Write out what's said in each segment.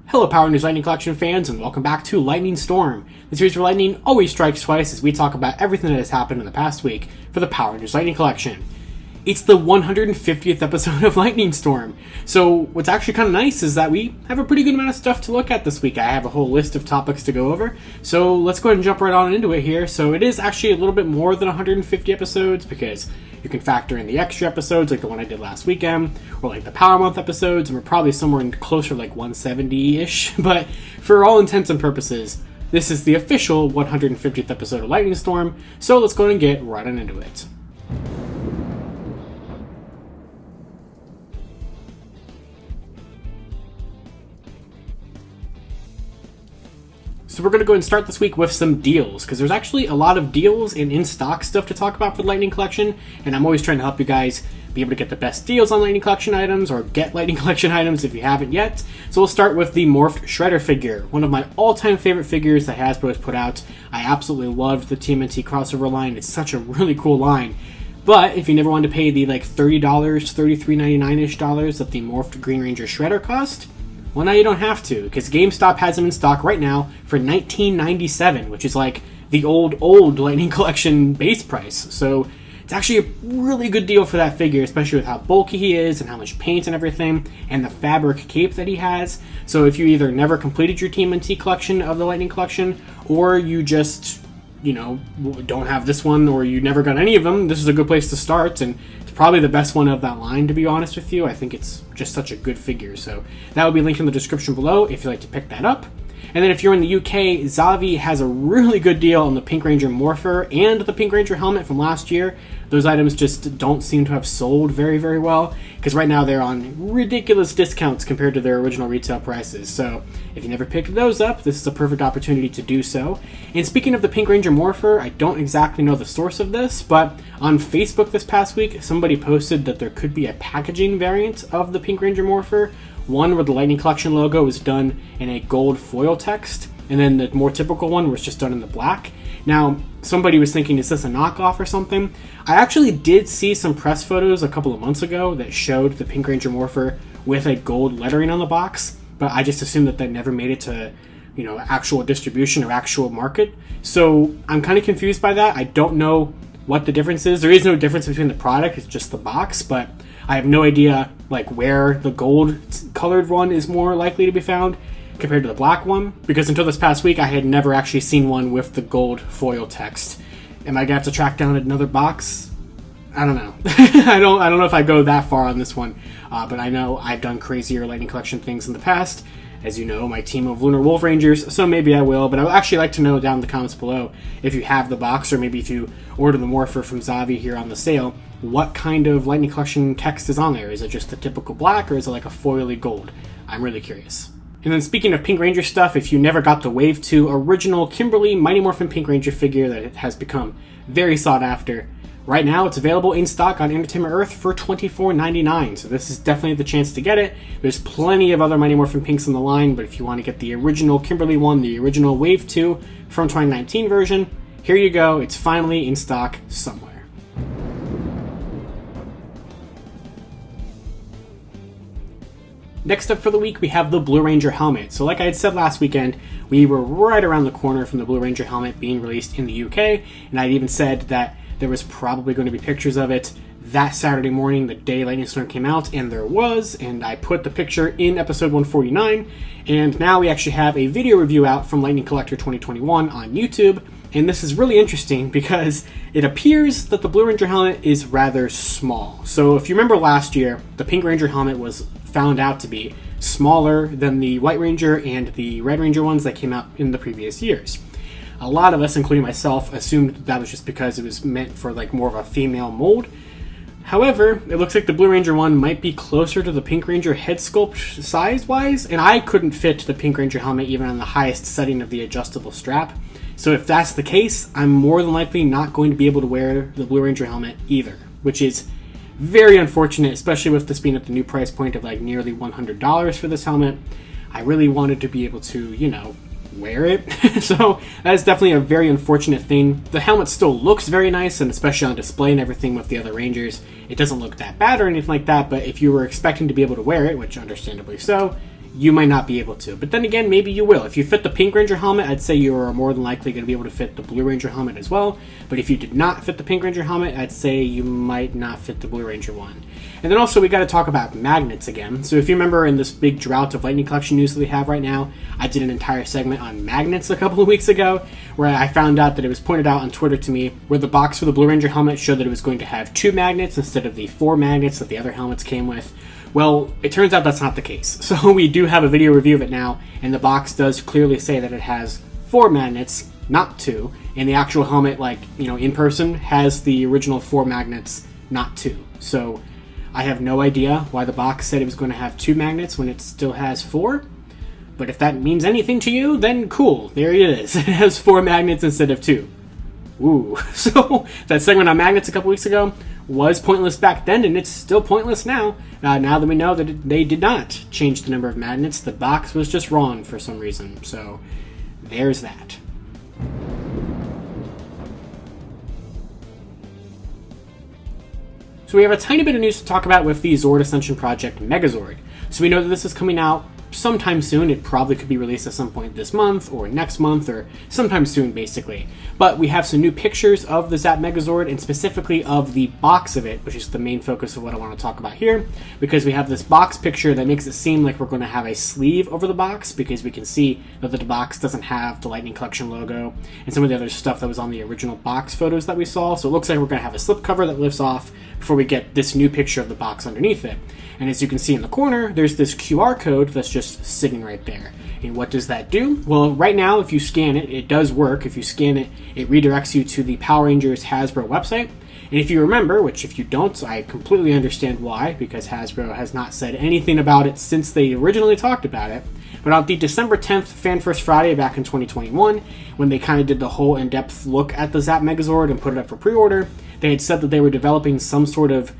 Hello Power News Lightning Collection fans, and welcome back to Lightning Storm, the series where lightning always strikes twice as we talk about everything that has happened in the past week for the Power News Lightning Collection. It's the 150th episode of Lightning Storm, so what's actually kind of nice is that we have a pretty good amount of stuff to look at this week. I have a whole list of topics to go over, so let's go ahead and jump right on into it here. So it is actually a little bit more than 150 episodes because you can factor in the extra episodes like the one I did last weekend, or like the Power Month episodes, and we're probably somewhere in closer like 170-ish, but for all intents and purposes, this is the official 150th episode of Lightning Storm, so let's go ahead and get right on into it. So we're going to go ahead and start this week with some deals, because there's actually a lot of deals and in-stock stuff to talk about for the Lightning Collection, and I'm always trying to help you guys be able to get the best deals on Lightning Collection items, or get Lightning Collection items if you haven't yet. So we'll start with the Morphed Shredder figure, one of my all-time favorite figures that Hasbro has put out. I absolutely loved the TMNT crossover line. It's such a really cool line. But if you never wanted to pay the like $30, $33.99-ish that the Morphed Green Ranger Shredder cost, well, now you don't have to, because GameStop has them in stock right now for $19.97, which is like the old Lightning Collection base price. So it's actually a really good deal for that figure, especially with how bulky he is and how much paint and everything, and the fabric cape that he has. So if you either never completed your TMNT collection of the Lightning Collection, or you just, you know, don't have this one, or you never got any of them, this is a good place to start, and it's probably the best one of that line, to be honest with you. I think it's just such a good figure, so that will be linked in the description below if you'd like to pick that up. And then if you're in the UK, Zavvi has a really good deal on the Pink Ranger Morpher and the Pink Ranger helmet from last year. Those items just don't seem to have sold very, very well, because right now they're on ridiculous discounts compared to their original retail prices. So if you never picked those up, this is a perfect opportunity to do so. And speaking of the Pink Ranger Morpher, I don't exactly know the source of this, but on Facebook this past week, somebody posted that there could be a packaging variant of the Pink Ranger Morpher, one where the Lightning Collection logo is done in a gold foil text, and then the more typical one was just done in the black. Now, somebody was thinking, is this a knockoff or something? I actually did see some press photos a couple of months ago that showed the Pink Ranger Morpher with a gold lettering on the box, but I just assumed that that never made it to, you know, actual distribution or actual market. So I'm kind of confused by that. I don't know what the difference is. There is no difference between the product, it's just the box, but I have no idea like where the gold colored one is more likely to be found compared to the black one, because until this past week I had never actually seen one with the gold foil text. Am I gonna have to track down another box? I don't know. I don't know if I go that far on this one, but I know I've done crazier Lightning Collection things in the past. As you know, my team of Lunar Wolf Rangers, so maybe I will, but I would actually like to know down in the comments below if you have the box, or maybe if you order the Morpher from Zavvi here on the sale, what kind of Lightning Collection text is on there. Is it just the typical black, or is it like a foily gold? I'm really curious. And then speaking of Pink Ranger stuff, if you never got the Wave 2 original Kimberly Mighty Morphin Pink Ranger figure that it has become very sought after, right now it's available in stock on Entertainment Earth for $24.99, so this is definitely the chance to get it. There's plenty of other Mighty Morphin Pinks in the line, but if you want to get the original Kimberly one, the original Wave 2 from 2019 version, here you go, it's finally in stock somewhere. Next up for the week, we have the Blue Ranger helmet. So like I had said last weekend, we were right around the corner from the Blue Ranger helmet being released in the UK, and I even said that there was probably going to be pictures of it that Saturday morning, the day Lightning Storm came out, and there was, and I put the picture in episode 149, and now we actually have a video review out from Lightning Collector 2021 on YouTube, and this is really interesting because it appears that the Blue Ranger helmet is rather small. So if you remember last year, the Pink Ranger helmet was found out to be smaller than the White Ranger and the Red Ranger ones that came out in the previous years. A lot of us, including myself, assumed that was just because it was meant for like more of a female mold. However, it looks like the Blue Ranger one might be closer to the Pink Ranger head sculpt size-wise, and I couldn't fit the Pink Ranger helmet even on the highest setting of the adjustable strap. So if that's the case, I'm more than likely not going to be able to wear the Blue Ranger helmet either, which is very unfortunate, especially with this being at the new price point of like nearly $100 for this helmet. I really wanted to be able to, you know, wear it. So that is definitely a very unfortunate thing. The helmet still looks very nice, and especially on display and everything with the other Rangers, it doesn't look that bad or anything like that, but if you were expecting to be able to wear it, which understandably so, you might not be able to. But then again, maybe you will. If you fit the Pink Ranger helmet, I'd say you're more than likely going to be able to fit the Blue Ranger helmet as well. But if you did not fit the Pink Ranger helmet, I'd say you might not fit the Blue Ranger one. And then also we got to talk about magnets again. So if you remember in this big drought of Lightning Collection news that we have right now, I did an entire segment on magnets a couple of weeks ago, where I found out that it was pointed out on Twitter to me where the box for the Blue Ranger helmet showed that it was going to have 2 magnets instead of the 4 magnets that the other helmets came with. Well, it turns out that's not the case. So we do have a video review of it now, and the box does clearly say that it has 4 magnets, not 2, and the actual helmet, like, in person, has the original 4 magnets, not 2. So I have no idea why the box said it was going to have 2 magnets when it still has 4. But if that means anything to you, then cool. There it is. It has 4 magnets instead of 2. Ooh. So that segment on magnets a couple weeks ago was pointless back then, and it's still pointless now. Now that we know that they did not change the number of magnets, the box was just wrong for some reason. So there's that. So we have a tiny bit of news to talk about with the Zord Ascension Project Megazord. So we know that this is coming out sometime soon. It probably could be released at some point this month or next month or sometime soon, basically. But we have some new pictures of the ZAP Megazord, and specifically of the box of it, which is the main focus of what I want to talk about here, because we have this box picture that makes it seem like we're going to have a sleeve over the box, because we can see that the box doesn't have the Lightning Collection logo and some of the other stuff that was on the original box photos that we saw. So it looks like we're going to have a slipcover that lifts off before we get this new picture of the box underneath it. And as you can see in the corner, there's this QR code that's just sitting right there. And what does that do? Well, right now, if you scan it, it does work. If you scan it, it redirects you to the Power Rangers Hasbro website. And if you remember, which if you don't, I completely understand why, because Hasbro has not said anything about it since they originally talked about it. But on the December 10th Fan First Friday back in 2021, when they kind of did the whole in-depth look at the ZAP Megazord and put it up for pre-order, they had said that they were developing some sort of,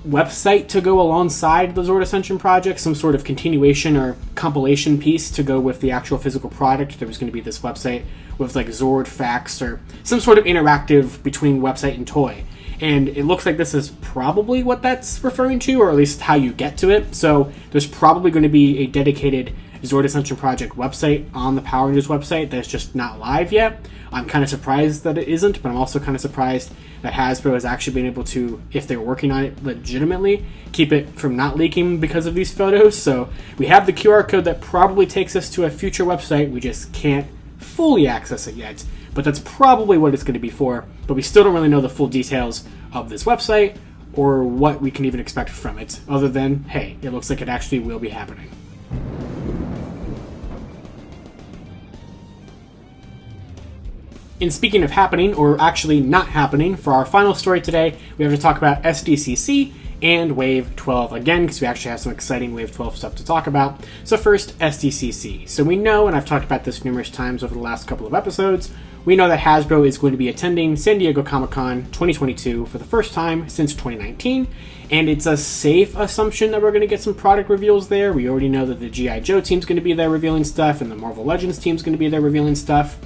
website to go alongside the Zord Ascension project, some sort of continuation or compilation piece to go with the actual physical product. There was going to be this website with Zord facts or some sort of interactive between website and toy. And it looks like this is probably what that's referring to, or at least how you get to it. So there's probably going to be a dedicated Zord Ascension Project website on the Power Rangers website that's just not live yet. I'm kind of surprised that it isn't, but I'm also kind of surprised that Hasbro has actually been able to, if they're working on it legitimately, keep it from not leaking because of these photos. So we have the QR code that probably takes us to a future website. We just can't fully access it yet, but that's probably what it's going to be for. But we still don't really know the full details of this website or what we can even expect from it, other than, hey, it looks like it actually will be happening. And speaking of happening, or actually not happening, for our final story today, we have to talk about SDCC and Wave 12 again, because we actually have some exciting Wave 12 stuff to talk about. So first, SDCC. So we know, and I've talked about this numerous times over the last couple of episodes, we know that Hasbro is going to be attending San Diego Comic-Con 2022 for the first time since 2019, and it's a safe assumption that we're going to get some product reveals there. We already know that the G.I. Joe team's going to be there revealing stuff, and the Marvel Legends team's going to be there revealing stuff.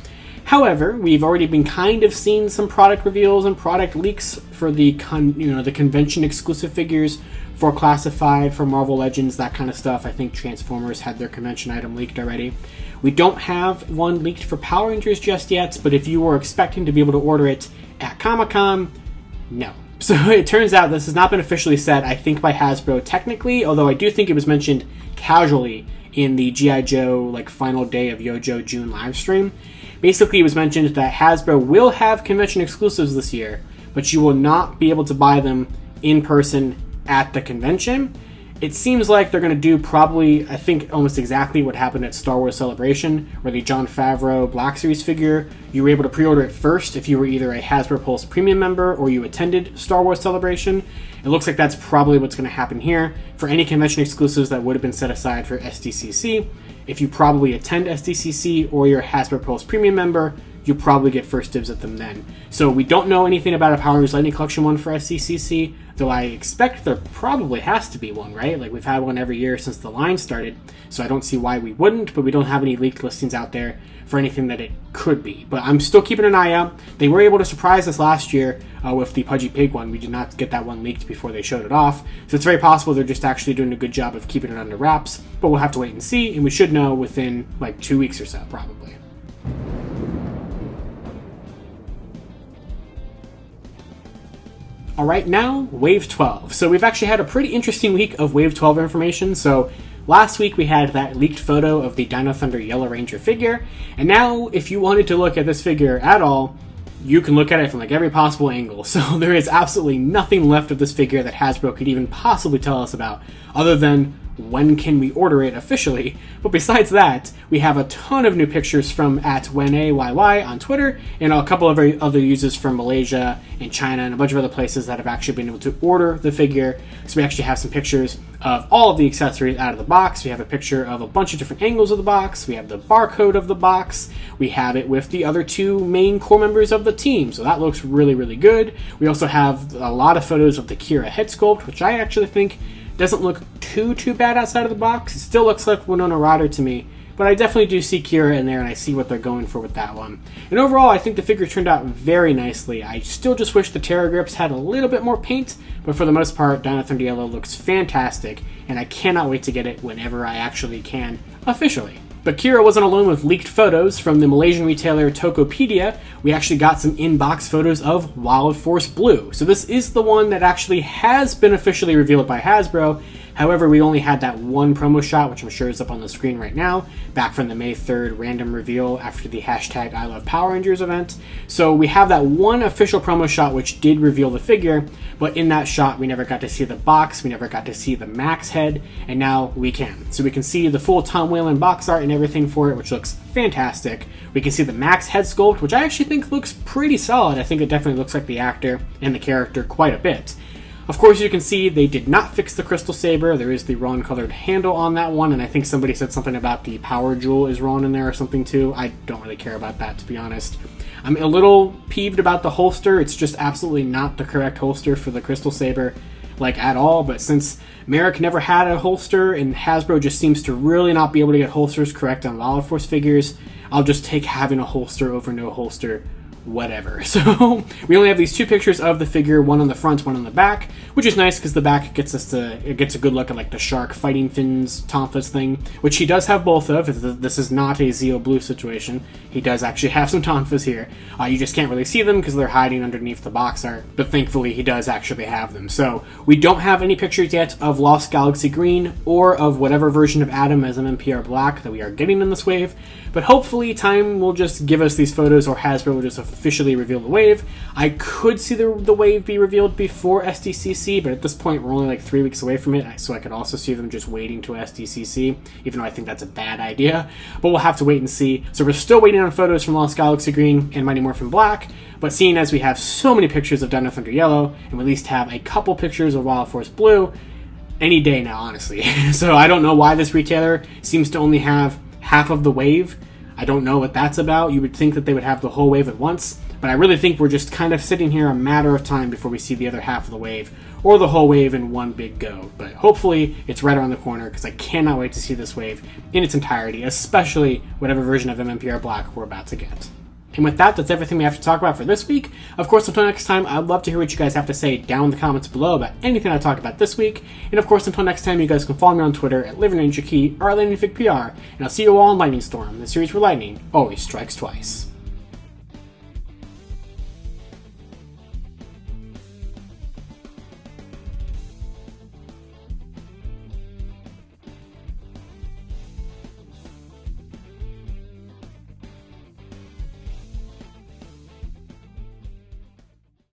However, we've already been kind of seeing some product reveals and product leaks for the convention exclusive figures for Classified, for Marvel Legends, that kind of stuff. I think Transformers had their convention item leaked already. We don't have one leaked for Power Rangers just yet, but if you were expecting to be able to order it at Comic-Con, no. So it turns out this has not been officially said, I think, by Hasbro technically, although I do think it was mentioned casually in the G.I. Joe final day of Yojo June live stream. Basically, it was mentioned that Hasbro will have convention exclusives this year, but you will not be able to buy them in person at the convention. It seems like they're going to do probably, I think, almost exactly what happened at Star Wars Celebration, where the Jon Favreau Black Series figure, you were able to pre-order it first if you were either a Hasbro Pulse Premium member or you attended Star Wars Celebration. It looks like that's probably what's going to happen here. For any convention exclusives that would have been set aside for SDCC, if you probably attend SDCC or you're a Hasbro Pulse Premium member, you probably get first dibs at them then. So we don't know anything about a Power Rangers Lightning Collection one for SDCC. though I expect there probably has to be one, right? Like, we've had one every year since the line started, so I don't see why we wouldn't, but we don't have any leaked listings out there for anything that it could be. But I'm still keeping an eye out. They were able to surprise us last year with the Pudgy Pig one. We did not get that one leaked before they showed it off, so it's very possible they're just actually doing a good job of keeping it under wraps, but we'll have to wait and see, and we should know within like 2 weeks or so, probably. Alright, now Wave 12. So we've actually had a pretty interesting week of Wave 12 information. So last week we had that leaked photo of the Dino Thunder Yellow Ranger figure, and now if you wanted to look at this figure at all, you can look at it from like every possible angle. So there is absolutely nothing left of this figure that Hasbro could even possibly tell us about, other than when can we order it officially. But besides that, we have a ton of new pictures from @WhenAYY on Twitter, and a couple of other users from Malaysia and China and a bunch of other places that have actually been able to order the figure. So we actually have some pictures of all of the accessories out of the box. We have a picture of a bunch of different angles of the box. We have the barcode of the box. We have it with the other two main core members of the team, so that looks really, really good. We also have a lot of photos of the Kira head sculpt, which I actually think doesn't look too bad outside of the box. It still looks like Winona Ryder to me, but I definitely do see Kira in there, and I see what they're going for with that one. And overall, I think the figure turned out very nicely. I still just wish the Terra grips had a little bit more paint, but for the most part, Dino Thunder Yellow looks fantastic, and I cannot wait to get it whenever I actually can, officially. But Kira wasn't alone with leaked photos from the Malaysian retailer Tokopedia. We actually got some in-box photos of Wild Force Blue. So this is the one that actually has been officially revealed by Hasbro. However, we only had that one promo shot, which I'm sure is up on the screen right now, back from the May 3rd random reveal after the hashtag I Love Power Rangers event. So we have that one official promo shot which did reveal the figure, but in that shot we never got to see the box, we never got to see the Max head, and now we can. So we can see the full Tom Whalen box art and everything for it, which looks fantastic. We can see the Max head sculpt, which I actually think looks pretty solid. I think it definitely looks like the actor and the character quite a bit. Of course, you can see they did not fix the Crystal Saber. There is the wrong colored handle on that one, and I think somebody said something about the Power Jewel is wrong in there or something too. I don't really care about that, to be honest. I'm a little peeved about the holster. It's just absolutely not the correct holster for the Crystal Saber, like at all. But since Merrick never had a holster and Hasbro just seems to really not be able to get holsters correct on Wild Force figures, I'll just take having a holster over no holster, whatever. So we only have these two pictures of the figure, one on the front, one on the back, which is nice because the back gets a good look at like the shark fighting fins tonfas thing, which he does have both of. This is not a Zeo Blue situation. He does actually have some tonfas here. You just can't really see them because they're hiding underneath the box art, but thankfully he does actually have them. So we don't have any pictures yet of Lost Galaxy Green or of whatever version of Adam as MMPR Black that we are getting in this wave, but hopefully time will just give us these photos, or Hasbro will just officially reveal the wave. I could see the wave be revealed before SDCC, but at this point we're only like 3 weeks away from it, so I could also see them just waiting to SDCC, even though I think that's a bad idea, but we'll have to wait and see. So we're still waiting on photos from Lost Galaxy Green and Mighty Morphin Black, but seeing as we have so many pictures of Dino Thunder Yellow, and we at least have a couple pictures of Wild Force Blue, any day now, honestly. So I don't know why this retailer seems to only have half of the wave. I don't know what that's about. You would think that they would have the whole wave at once, but I really think we're just kind of sitting here a matter of time before we see the other half of the wave, or the whole wave in one big go. But hopefully it's right around the corner, because I cannot wait to see this wave in its entirety, especially whatever version of MMPR Black we're about to get. And with that, that's everything we have to talk about for this week. Of course, until next time, I'd love to hear what you guys have to say down in the comments below about anything I talked about this week. And of course, until next time, you guys can follow me on Twitter at LivingNinjaKey or at LightningFigPR. And I'll see you all in Lightning Storm, the series where lightning always strikes twice.